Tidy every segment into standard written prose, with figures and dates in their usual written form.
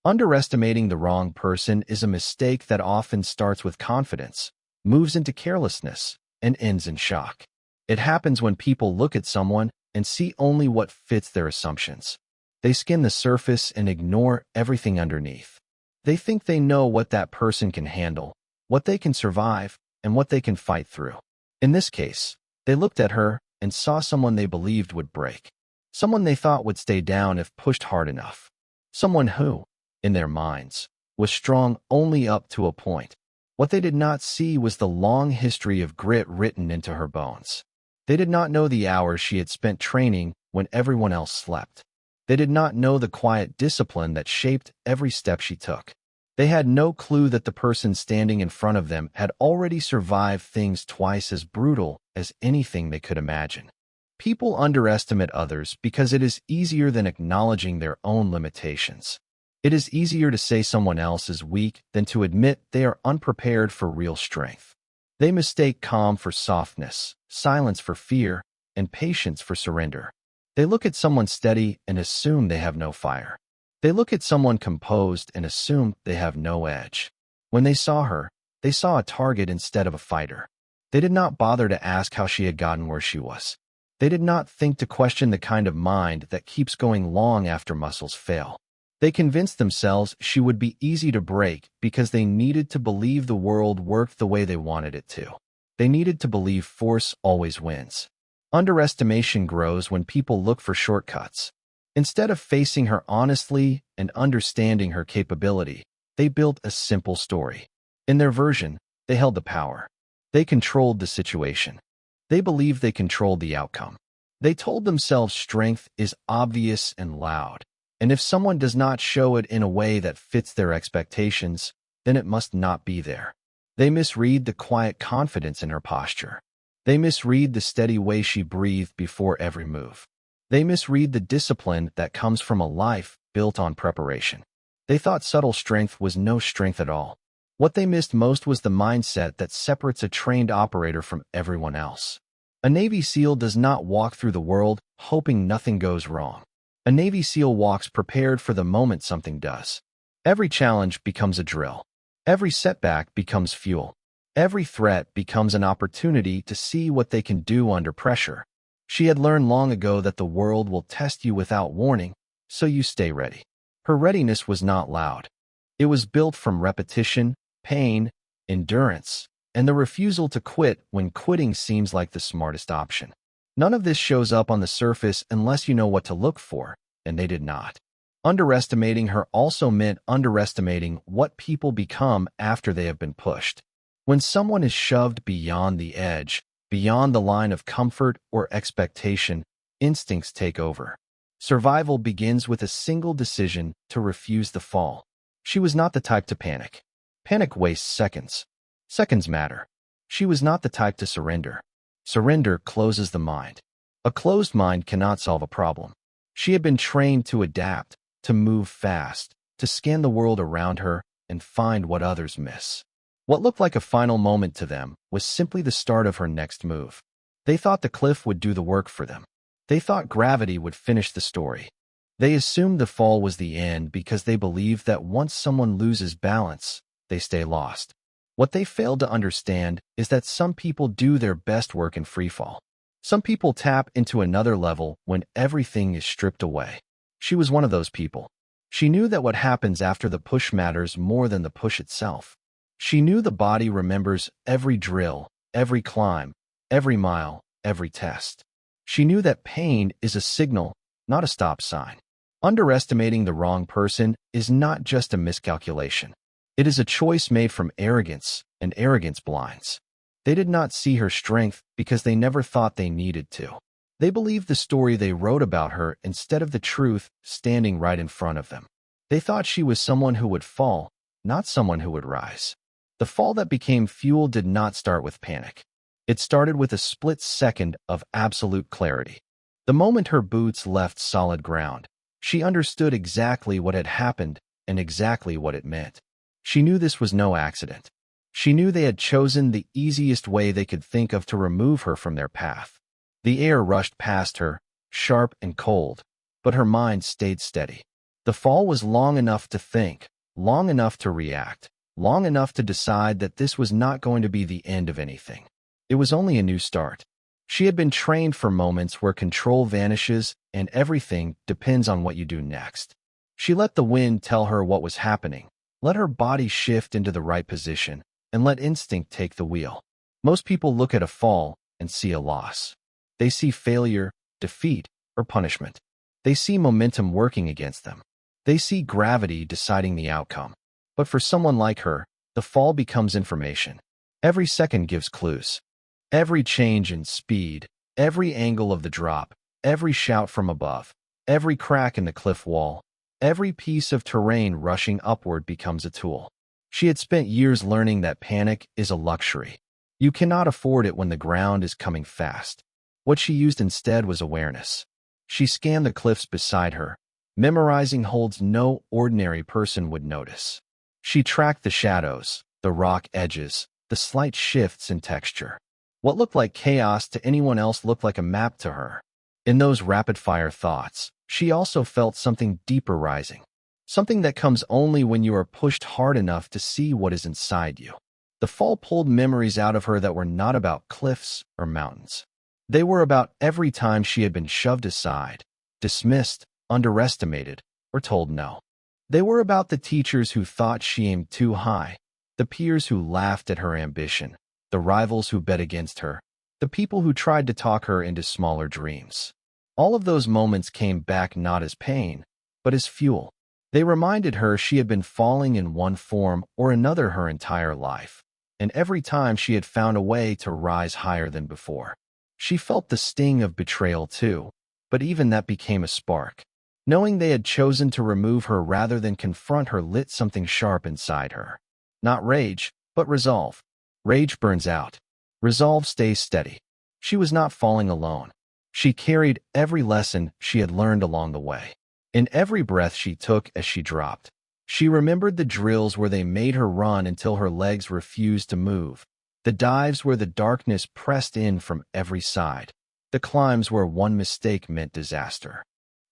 Underestimating the wrong person is a mistake that often starts with confidence, moves into carelessness, and ends in shock. It happens when people look at someone and see only what fits their assumptions. They skim the surface and ignore everything underneath. They think they know what that person can handle, what they can survive, and what they can fight through. In this case, they looked at her and saw someone they believed would break. Someone they thought would stay down if pushed hard enough. Someone who, in their minds, was strong only up to a point. What they did not see was the long history of grit written into her bones. They did not know the hours she had spent training when everyone else slept. They did not know the quiet discipline that shaped every step she took. They had no clue that the person standing in front of them had already survived things twice as brutal as anything they could imagine. People underestimate others because it is easier than acknowledging their own limitations. It is easier to say someone else is weak than to admit they are unprepared for real strength. They mistake calm for softness, silence for fear, and patience for surrender. They look at someone steady and assume they have no fire. They look at someone composed and assume they have no edge. When they saw her, they saw a target instead of a fighter. They did not bother to ask how she had gotten where she was. They did not think to question the kind of mind that keeps going long after muscles fail. They convinced themselves she would be easy to break because they needed to believe the world worked the way they wanted it to. They needed to believe force always wins. Underestimation grows when people look for shortcuts. Instead of facing her honestly and understanding her capability, they built a simple story. In their version, they held the power. They controlled the situation. They believed they controlled the outcome. They told themselves strength is obvious and loud, and if someone does not show it in a way that fits their expectations, then it must not be there. They misread the quiet confidence in her posture. They misread the steady way she breathed before every move. They misread the discipline that comes from a life built on preparation. They thought subtle strength was no strength at all. What they missed most was the mindset that separates a trained operator from everyone else. A Navy SEAL does not walk through the world hoping nothing goes wrong. A Navy SEAL walks prepared for the moment something does. Every challenge becomes a drill. Every setback becomes fuel. Every threat becomes an opportunity to see what they can do under pressure. She had learned long ago that the world will test you without warning, so you stay ready. Her readiness was not loud. It was built from repetition, pain, endurance, and the refusal to quit when quitting seems like the smartest option. None of this shows up on the surface unless you know what to look for, and they did not. Underestimating her also meant underestimating what people become after they have been pushed. When someone is shoved beyond the edge, beyond the line of comfort or expectation, instincts take over. Survival begins with a single decision to refuse the fall. She was not the type to panic. Panic wastes seconds. Seconds matter. She was not the type to surrender. Surrender closes the mind. A closed mind cannot solve a problem. She had been trained to adapt, to move fast, to scan the world around her and find what others miss. What looked like a final moment to them was simply the start of her next move. They thought the cliff would do the work for them. They thought gravity would finish the story. They assumed the fall was the end because they believed that once someone loses balance, they stay lost. What they failed to understand is that some people do their best work in freefall. Some people tap into another level when everything is stripped away. She was one of those people. She knew that what happens after the push matters more than the push itself. She knew the body remembers every drill, every climb, every mile, every test. She knew that pain is a signal, not a stop sign. Underestimating the wrong person is not just a miscalculation. It is a choice made from arrogance, and arrogance blinds. They did not see her strength because they never thought they needed to. They believed the story they wrote about her instead of the truth standing right in front of them. They thought she was someone who would fall, not someone who would rise. The fall that became fuel did not start with panic. It started with a split second of absolute clarity. The moment her boots left solid ground, she understood exactly what had happened and exactly what it meant. She knew this was no accident. She knew they had chosen the easiest way they could think of to remove her from their path. The air rushed past her, sharp and cold, but her mind stayed steady. The fall was long enough to think, long enough to react, long enough to decide that this was not going to be the end of anything. It was only a new start. She had been trained for moments where control vanishes and everything depends on what you do next. She let the wind tell her what was happening, let her body shift into the right position, and let instinct take the wheel. Most people look at a fall and see a loss. They see failure, defeat, or punishment. They see momentum working against them. They see gravity deciding the outcome. But for someone like her, the fall becomes information. Every second gives clues. Every change in speed, every angle of the drop, every shout from above, every crack in the cliff wall, every piece of terrain rushing upward becomes a tool. She had spent years learning that panic is a luxury. You cannot afford it when the ground is coming fast. What she used instead was awareness. She scanned the cliffs beside her, memorizing holds no ordinary person would notice. She tracked the shadows, the rock edges, the slight shifts in texture. What looked like chaos to anyone else looked like a map to her. In those rapid-fire thoughts, she also felt something deeper rising. Something that comes only when you are pushed hard enough to see what is inside you. The fall pulled memories out of her that were not about cliffs or mountains. They were about every time she had been shoved aside, dismissed, underestimated, or told no. They were about the teachers who thought she aimed too high, the peers who laughed at her ambition, the rivals who bet against her, the people who tried to talk her into smaller dreams. All of those moments came back not as pain, but as fuel. They reminded her she had been falling in one form or another her entire life, and every time she had found a way to rise higher than before. She felt the sting of betrayal too, but even that became a spark. Knowing they had chosen to remove her rather than confront her lit something sharp inside her. Not rage, but resolve. Rage burns out. Resolve stays steady. She was not falling alone. She carried every lesson she had learned along the way. In every breath she took as she dropped, she remembered the drills where they made her run until her legs refused to move, the dives where the darkness pressed in from every side, the climbs where one mistake meant disaster.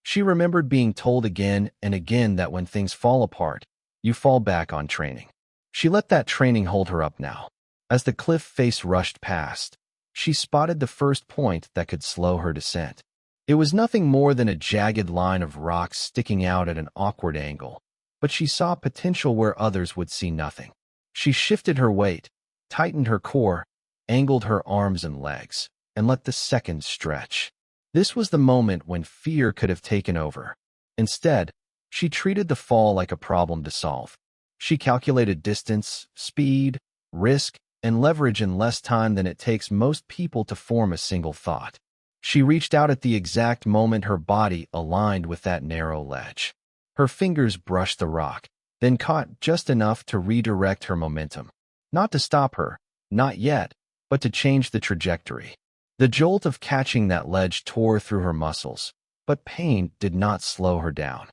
She remembered being told again and again that when things fall apart, you fall back on training. She let that training hold her up now. As the cliff face rushed past, she spotted the first point that could slow her descent. It was nothing more than a jagged line of rocks sticking out at an awkward angle, but she saw potential where others would see nothing. She shifted her weight, tightened her core, angled her arms and legs, and let the seconds stretch. This was the moment when fear could have taken over. Instead, she treated the fall like a problem to solve. She calculated distance, speed, risk, and leverage in less time than it takes most people to form a single thought. She reached out at the exact moment her body aligned with that narrow ledge. Her fingers brushed the rock, then caught just enough to redirect her momentum. Not to stop her, not yet, but to change the trajectory. The jolt of catching that ledge tore through her muscles, but pain did not slow her down.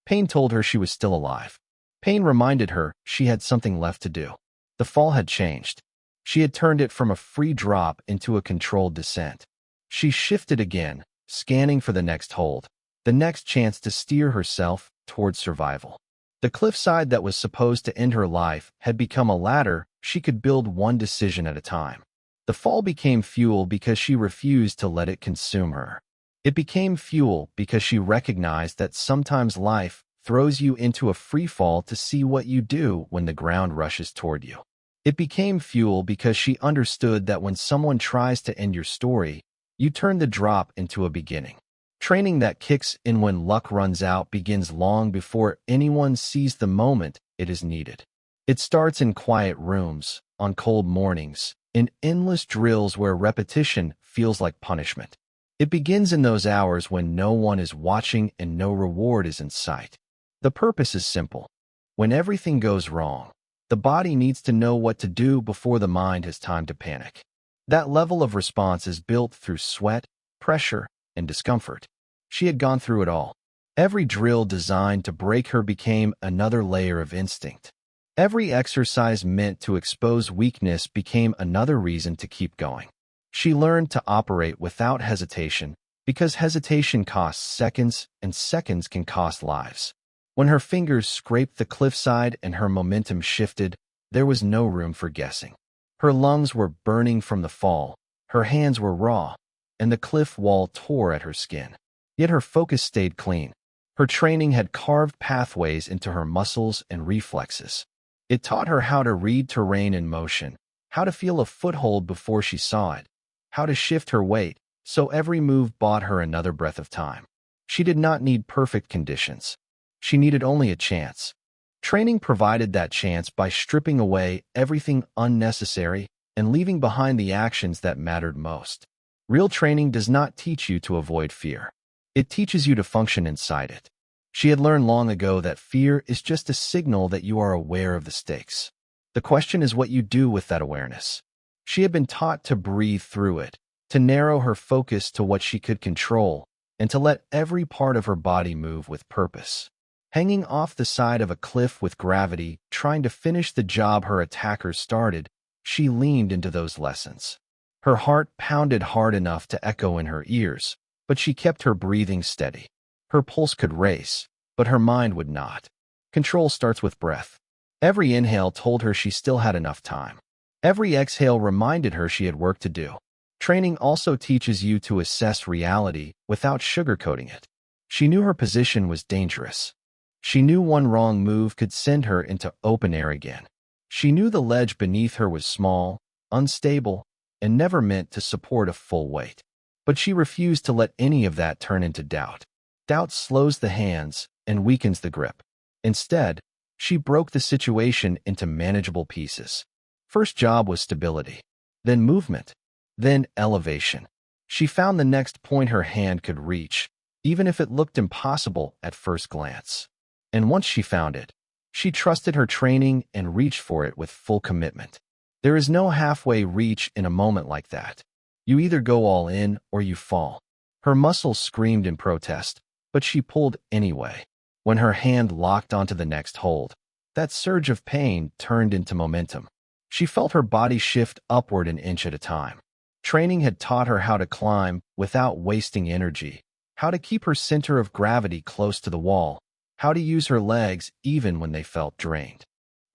Pain told her she was still alive. Pain reminded her she had something left to do. The fall had changed. She had turned it from a free drop into a controlled descent. She shifted again, scanning for the next hold, the next chance to steer herself toward survival. The cliffside that was supposed to end her life had become a ladder she could build one decision at a time. The fall became fuel because she refused to let it consume her. It became fuel because she recognized that sometimes life throws you into a free fall to see what you do when the ground rushes toward you. It became fuel because she understood that when someone tries to end your story, you turn the drop into a beginning. Training that kicks in when luck runs out begins long before anyone sees the moment it is needed. It starts in quiet rooms, on cold mornings, in endless drills where repetition feels like punishment. It begins in those hours when no one is watching and no reward is in sight. The purpose is simple. When everything goes wrong, the body needs to know what to do before the mind has time to panic. That level of response is built through sweat, pressure, and discomfort. She had gone through it all. Every drill designed to break her became another layer of instinct. Every exercise meant to expose weakness became another reason to keep going. She learned to operate without hesitation because hesitation costs seconds and seconds can cost lives. When her fingers scraped the cliffside and her momentum shifted, there was no room for guessing. Her lungs were burning from the fall, her hands were raw, and the cliff wall tore at her skin. Yet her focus stayed clean. Her training had carved pathways into her muscles and reflexes. It taught her how to read terrain in motion, how to feel a foothold before she saw it, how to shift her weight, so every move bought her another breath of time. She did not need perfect conditions. She needed only a chance. Training provided that chance by stripping away everything unnecessary and leaving behind the actions that mattered most. Real training does not teach you to avoid fear. It teaches you to function inside it. She had learned long ago that fear is just a signal that you are aware of the stakes. The question is what you do with that awareness. She had been taught to breathe through it, to narrow her focus to what she could control, and to let every part of her body move with purpose. Hanging off the side of a cliff with gravity, trying to finish the job her attackers started, she leaned into those lessons. Her heart pounded hard enough to echo in her ears, but she kept her breathing steady. Her pulse could race, but her mind would not. Control starts with breath. Every inhale told her she still had enough time. Every exhale reminded her she had work to do. Training also teaches you to assess reality without sugarcoating it. She knew her position was dangerous. She knew one wrong move could send her into open air again. She knew the ledge beneath her was small, unstable, and never meant to support a full weight. But she refused to let any of that turn into doubt. Doubt slows the hands and weakens the grip. Instead, she broke the situation into manageable pieces. First job was stability, then movement, then elevation. She found the next point her hand could reach, even if it looked impossible at first glance. And once she found it, she trusted her training and reached for it with full commitment. There is no halfway reach in a moment like that. You either go all in or you fall. Her muscles screamed in protest, but she pulled anyway. When her hand locked onto the next hold, that surge of pain turned into momentum. She felt her body shift upward an inch at a time. Training had taught her how to climb without wasting energy, how to keep her center of gravity close to the wall, how to use her legs even when they felt drained.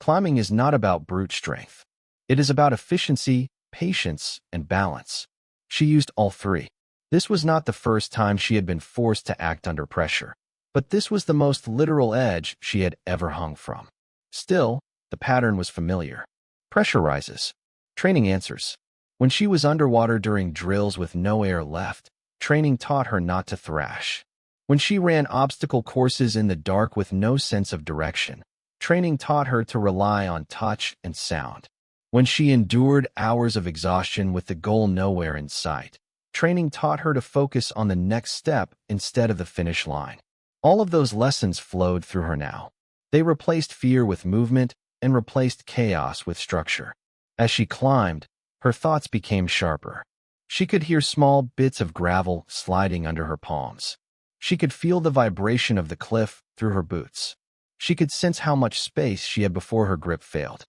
Climbing is not about brute strength. It is about efficiency, patience, and balance. She used all three. This was not the first time she had been forced to act under pressure, but this was the most literal edge she had ever hung from. Still, the pattern was familiar. Pressure rises. Training answers. When she was underwater during drills with no air left, training taught her not to thrash. When she ran obstacle courses in the dark with no sense of direction, training taught her to rely on touch and sound. When she endured hours of exhaustion with the goal nowhere in sight, training taught her to focus on the next step instead of the finish line. All of those lessons flowed through her now. They replaced fear with movement and replaced chaos with structure. As she climbed, her thoughts became sharper. She could hear small bits of gravel sliding under her palms. She could feel the vibration of the cliff through her boots. She could sense how much space she had before her grip failed.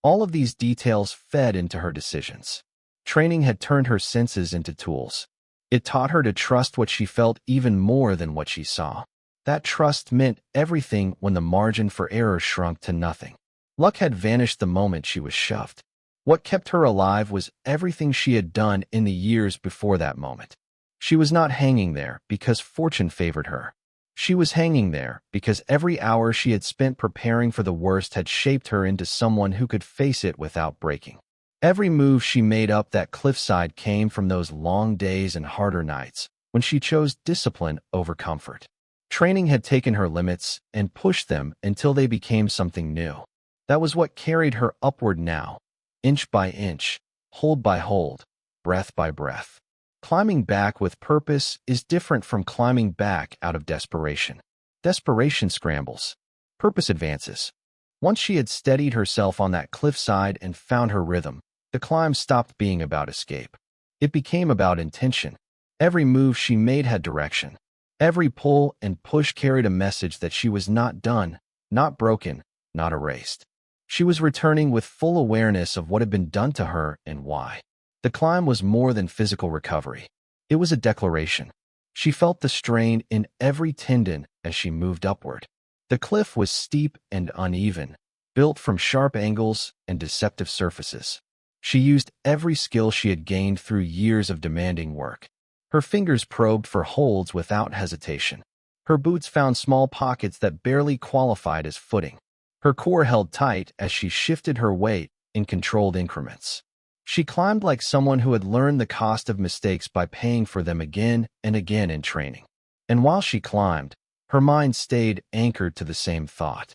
All of these details fed into her decisions. Training had turned her senses into tools. It taught her to trust what she felt even more than what she saw. That trust meant everything when the margin for error shrunk to nothing. Luck had vanished the moment she was shoved. What kept her alive was everything she had done in the years before that moment. She was not hanging there because fortune favored her. She was hanging there because every hour she had spent preparing for the worst had shaped her into someone who could face it without breaking. Every move she made up that cliffside came from those long days and harder nights when she chose discipline over comfort. Training had taken her limits and pushed them until they became something new. That was what carried her upward now, inch by inch, hold by hold, breath by breath. Climbing back with purpose is different from climbing back out of desperation. Desperation scrambles. Purpose advances. Once she had steadied herself on that cliffside and found her rhythm, the climb stopped being about escape. It became about intention. Every move she made had direction. Every pull and push carried a message that she was not done, not broken, not erased. She was returning with full awareness of what had been done to her and why. The climb was more than physical recovery. It was a declaration. She felt the strain in every tendon as she moved upward. The cliff was steep and uneven, built from sharp angles and deceptive surfaces. She used every skill she had gained through years of demanding work. Her fingers probed for holds without hesitation. Her boots found small pockets that barely qualified as footing. Her core held tight as she shifted her weight in controlled increments. She climbed like someone who had learned the cost of mistakes by paying for them again and again in training. And while she climbed, her mind stayed anchored to the same thought.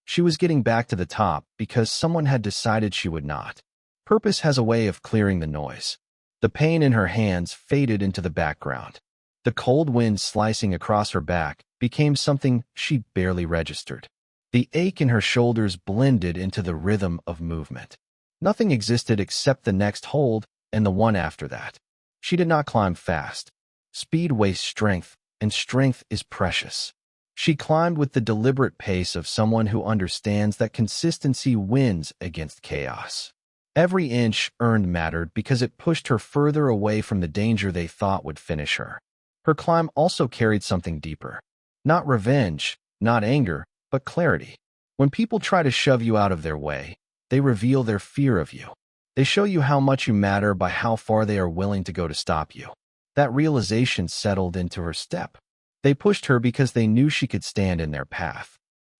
She was getting back to the top because someone had decided she would not. Purpose has a way of clearing the noise. The pain in her hands faded into the background. The cold wind slicing across her back became something she barely registered. The ache in her shoulders blended into the rhythm of movement. Nothing existed except the next hold and the one after that. She did not climb fast. Speed wastes strength, and strength is precious. She climbed with the deliberate pace of someone who understands that consistency wins against chaos. Every inch earned mattered because it pushed her further away from the danger they thought would finish her. Her climb also carried something deeper. Not revenge, not anger, but clarity. When people try to shove you out of their way, they reveal their fear of you. They show you how much you matter by how far they are willing to go to stop you. That realization settled into her step. They pushed her because they knew she could stand in their path.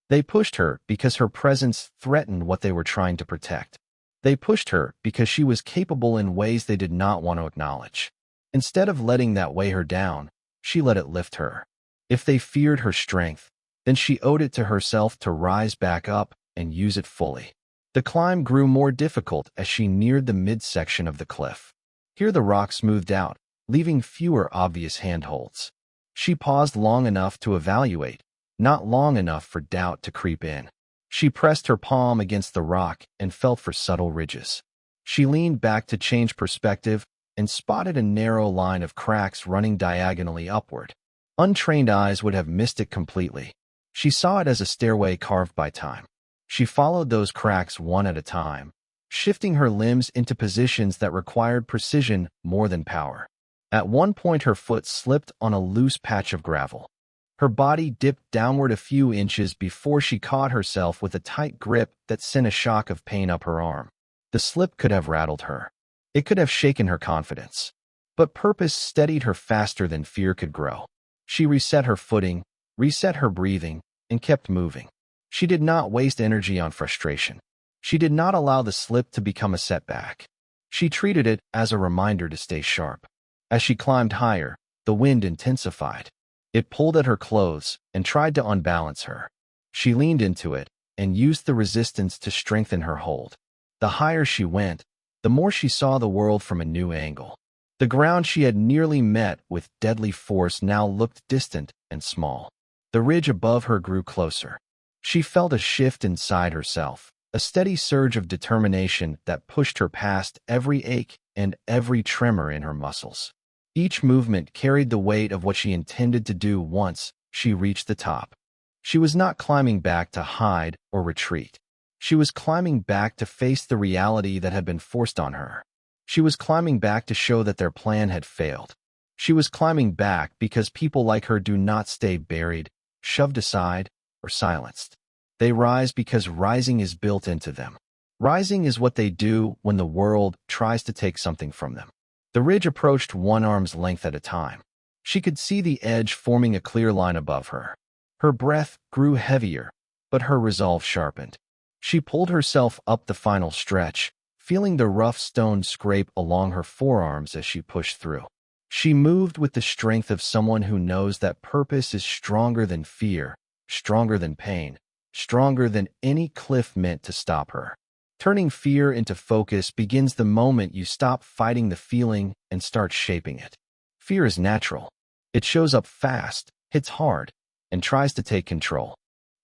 They pushed her because her presence threatened what they were trying to protect. They pushed her because she was capable in ways they did not want to acknowledge. Instead of letting that weigh her down, she let it lift her. If they feared her strength, then she owed it to herself to rise back up and use it fully. The climb grew more difficult as she neared the midsection of the cliff. Here the rock smoothed out, leaving fewer obvious handholds. She paused long enough to evaluate, not long enough for doubt to creep in. She pressed her palm against the rock and felt for subtle ridges. She leaned back to change perspective and spotted a narrow line of cracks running diagonally upward. Untrained eyes would have missed it completely. She saw it as a stairway carved by time. She followed those cracks one at a time, shifting her limbs into positions that required precision more than power. At one point, her foot slipped on a loose patch of gravel. Her body dipped downward a few inches before she caught herself with a tight grip that sent a shock of pain up her arm. The slip could have rattled her. It could have shaken her confidence. But purpose steadied her faster than fear could grow. She reset her footing, reset her breathing, and kept moving. She did not waste energy on frustration. She did not allow the slip to become a setback. She treated it as a reminder to stay sharp. As she climbed higher, the wind intensified. It pulled at her clothes and tried to unbalance her. She leaned into it and used the resistance to strengthen her hold. The higher she went, the more she saw the world from a new angle. The ground she had nearly met with deadly force now looked distant and small. The ridge above her grew closer. She felt a shift inside herself, a steady surge of determination that pushed her past every ache and every tremor in her muscles. Each movement carried the weight of what she intended to do once she reached the top. She was not climbing back to hide or retreat. She was climbing back to face the reality that had been forced on her. She was climbing back to show that their plan had failed. She was climbing back because people like her do not stay buried, shoved aside, or silenced. They rise because rising is built into them. Rising is what they do when the world tries to take something from them. The ridge approached one arm's length at a time. She could see the edge forming a clear line above her. Her breath grew heavier, but her resolve sharpened. She pulled herself up the final stretch, feeling the rough stone scrape along her forearms as she pushed through. She moved with the strength of someone who knows that purpose is stronger than fear, stronger than pain, stronger than any cliff meant to stop her. Turning fear into focus begins the moment you stop fighting the feeling and start shaping it. Fear is natural. It shows up fast, hits hard, and tries to take control.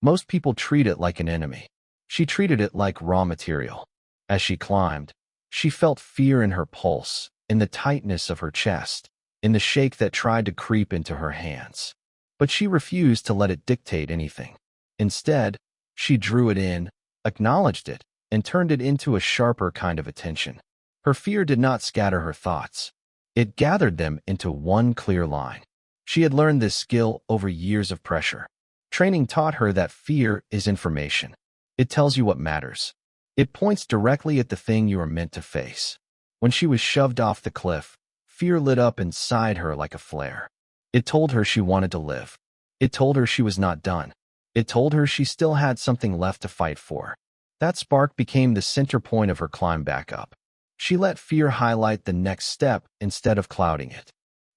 Most people treat it like an enemy. She treated it like raw material. As she climbed, she felt fear in her pulse, in the tightness of her chest, in the shake that tried to creep into her hands. But she refused to let it dictate anything. Instead, she drew it in, acknowledged it, and turned it into a sharper kind of attention. Her fear did not scatter her thoughts. It gathered them into one clear line. She had learned this skill over years of pressure. Training taught her that fear is information. It tells you what matters. It points directly at the thing you are meant to face. When she was shoved off the cliff, fear lit up inside her like a flare. It told her she wanted to live. It told her she was not done. It told her she still had something left to fight for. That spark became the center point of her climb back up. She let fear highlight the next step instead of clouding it.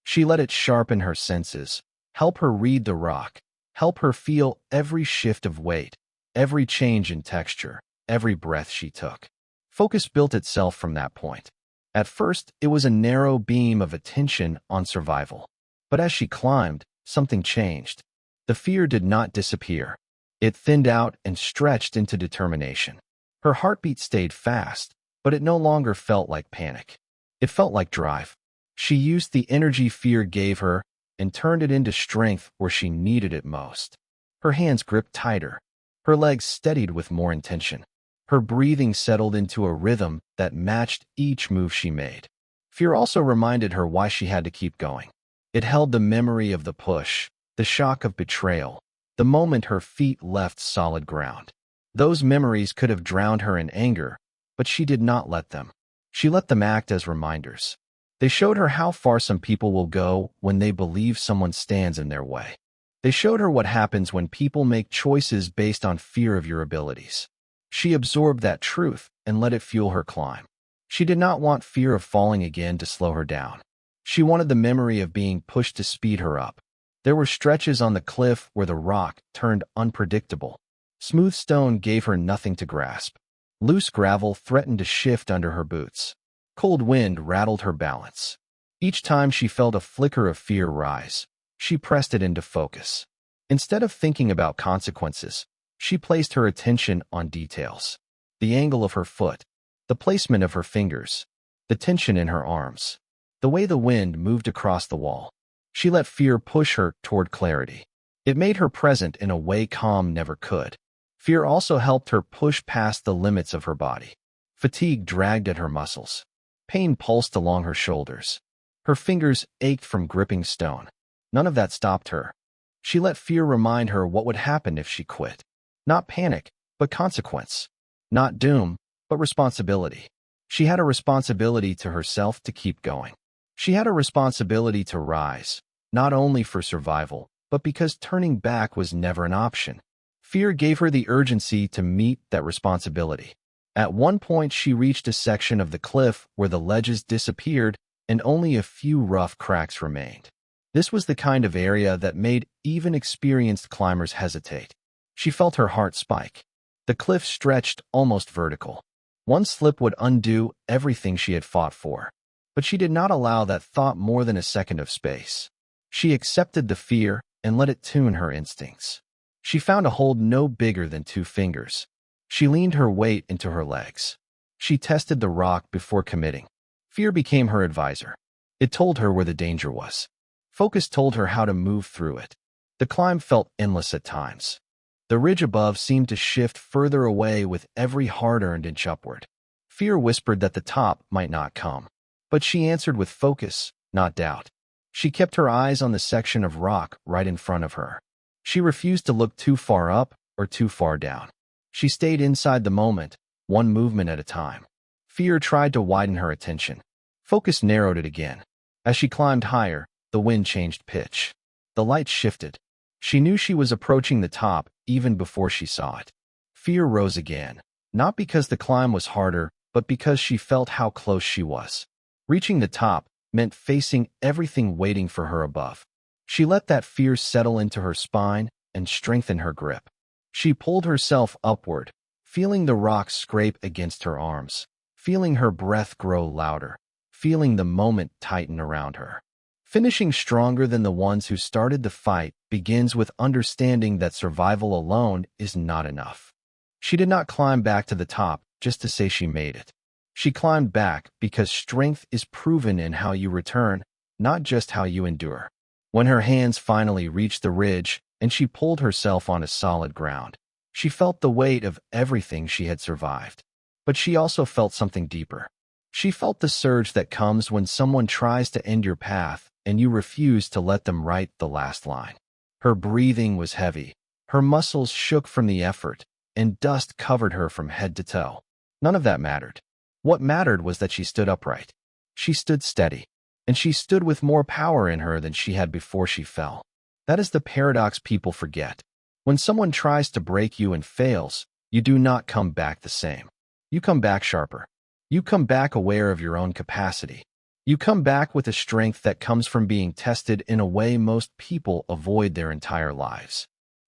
She let it sharpen her senses, help her read the rock, help her feel every shift of weight, every change in texture, every breath she took. Focus built itself from that point. At first, it was a narrow beam of attention on survival. But as she climbed, something changed. The fear did not disappear. It thinned out and stretched into determination. Her heartbeat stayed fast, but it no longer felt like panic. It felt like drive. She used the energy fear gave her and turned it into strength where she needed it most. Her hands gripped tighter. Her legs steadied with more intention. Her breathing settled into a rhythm that matched each move she made. Fear also reminded her why she had to keep going. It held the memory of the push, the shock of betrayal, the moment her feet left solid ground. Those memories could have drowned her in anger, but she did not let them. She let them act as reminders. They showed her how far some people will go when they believe someone stands in their way. They showed her what happens when people make choices based on fear of your abilities. She absorbed that truth and let it fuel her climb. She did not want fear of falling again to slow her down. She wanted the memory of being pushed to speed her up. There were stretches on the cliff where the rock turned unpredictable. Smooth stone gave her nothing to grasp. Loose gravel threatened to shift under her boots. Cold wind rattled her balance. Each time she felt a flicker of fear rise, she pressed it into focus. Instead of thinking about consequences, she placed her attention on details. The angle of her foot, the placement of her fingers, the tension in her arms, the way the wind moved across the wall. She let fear push her toward clarity. It made her present in a way calm never could. Fear also helped her push past the limits of her body. Fatigue dragged at her muscles. Pain pulsed along her shoulders. Her fingers ached from gripping stone. None of that stopped her. She let fear remind her what would happen if she quit. Not panic, but consequence. Not doom, but responsibility. She had a responsibility to herself to keep going. She had a responsibility to rise, not only for survival, but because turning back was never an option. Fear gave her the urgency to meet that responsibility. At one point, she reached a section of the cliff where the ledges disappeared and only a few rough cracks remained. This was the kind of area that made even experienced climbers hesitate. She felt her heart spike. The cliff stretched almost vertical. One slip would undo everything she had fought for. But she did not allow that thought more than a second of space. She accepted the fear and let it tune her instincts. She found a hold no bigger than 2 fingers. She leaned her weight into her legs. She tested the rock before committing. Fear became her advisor. It told her where the danger was. Focus told her how to move through it. The climb felt endless at times. The ridge above seemed to shift further away with every hard-earned inch upward. Fear whispered that the top might not come. But she answered with focus, not doubt. She kept her eyes on the section of rock right in front of her. She refused to look too far up or too far down. She stayed inside the moment, one movement at a time. Fear tried to widen her attention. Focus narrowed it again. As she climbed higher, the wind changed pitch. The light shifted. She knew she was approaching the top even before she saw it. Fear rose again, not because the climb was harder, but because she felt how close she was. Reaching the top meant facing everything waiting for her above. She let that fear settle into her spine and strengthen her grip. She pulled herself upward, feeling the rock scrape against her arms, feeling her breath grow louder, feeling the moment tighten around her. Finishing stronger than the ones who started the fight begins with understanding that survival alone is not enough. She did not climb back to the top just to say she made it. She climbed back because strength is proven in how you return, not just how you endure. When her hands finally reached the ridge and she pulled herself onto solid ground, she felt the weight of everything she had survived. But she also felt something deeper. She felt the surge that comes when someone tries to end your path and you refuse to let them write the last line. Her breathing was heavy. Her muscles shook from the effort, and dust covered her from head to toe. None of that mattered. What mattered was that she stood upright. She stood steady, and she stood with more power in her than she had before she fell. That is the paradox people forget. When someone tries to break you and fails, you do not come back the same. You come back sharper. You come back aware of your own capacity. You come back with a strength that comes from being tested in a way most people avoid their entire lives.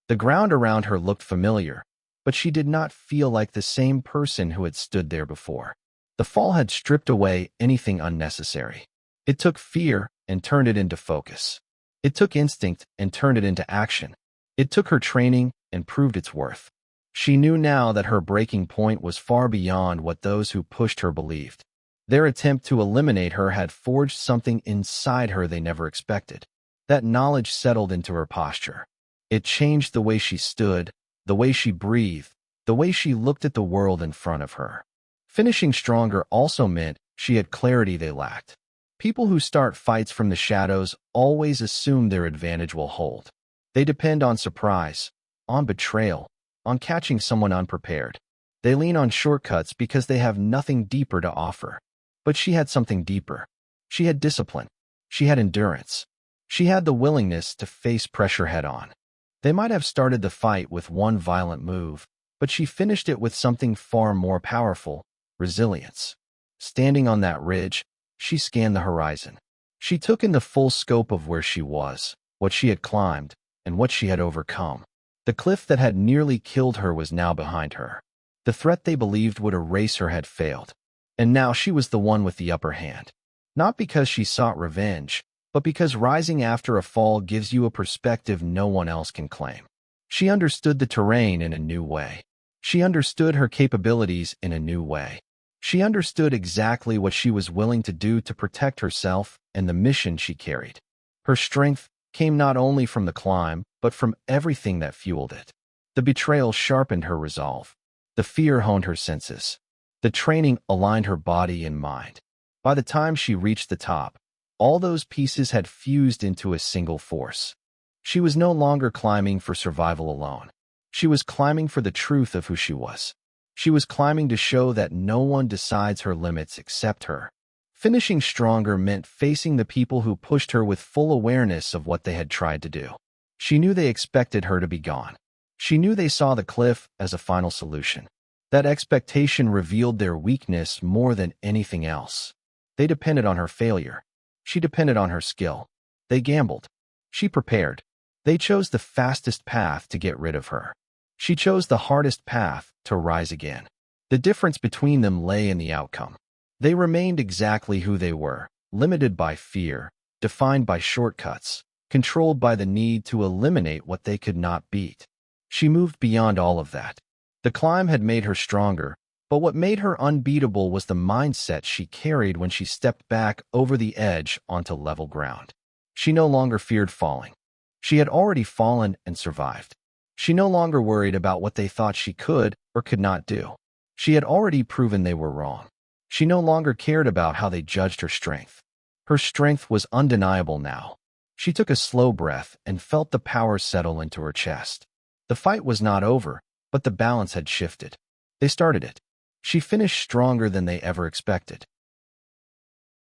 The ground around her looked familiar, but she did not feel like the same person who had stood there before. The fall had stripped away anything unnecessary. It took fear and turned it into focus. It took instinct and turned it into action. It took her training and proved its worth. She knew now that her breaking point was far beyond what those who pushed her believed. Their attempt to eliminate her had forged something inside her they never expected. That knowledge settled into her posture. It changed the way she stood, the way she breathed, the way she looked at the world in front of her. Finishing stronger also meant she had clarity they lacked. People who start fights from the shadows always assume their advantage will hold. They depend on surprise, on betrayal, on catching someone unprepared. They lean on shortcuts because they have nothing deeper to offer. But she had something deeper. She had discipline. She had endurance. She had the willingness to face pressure head-on. They might have started the fight with one violent move, but she finished it with something far more powerful: resilience. Standing on that ridge, she scanned the horizon. She took in the full scope of where she was, what she had climbed, and what she had overcome. The cliff that had nearly killed her was now behind her. The threat they believed would erase her had failed. And now she was the one with the upper hand. Not because she sought revenge, but because rising after a fall gives you a perspective no one else can claim. She understood the terrain in a new way. She understood her capabilities in a new way. She understood exactly what she was willing to do to protect herself and the mission she carried. Her strength came not only from the climb, but from everything that fueled it. The betrayal sharpened her resolve. The fear honed her senses. The training aligned her body and mind. By the time she reached the top, all those pieces had fused into a single force. She was no longer climbing for survival alone. She was climbing for the truth of who she was. She was climbing to show that no one decides her limits except her. Finishing stronger meant facing the people who pushed her with full awareness of what they had tried to do. She knew they expected her to be gone. She knew they saw the cliff as a final solution. That expectation revealed their weakness more than anything else. They depended on her failure. She depended on her skill. They gambled. She prepared. They chose the fastest path to get rid of her. She chose the hardest path to rise again. The difference between them lay in the outcome. They remained exactly who they were, limited by fear, defined by shortcuts, controlled by the need to eliminate what they could not beat. She moved beyond all of that. The climb had made her stronger, but what made her unbeatable was the mindset she carried when she stepped back over the edge onto level ground. She no longer feared falling. She had already fallen and survived. She no longer worried about what they thought she could or could not do. She had already proven they were wrong. She no longer cared about how they judged her strength. Her strength was undeniable now. She took a slow breath and felt the power settle into her chest. The fight was not over, but the balance had shifted. They started it. She finished stronger than they ever expected.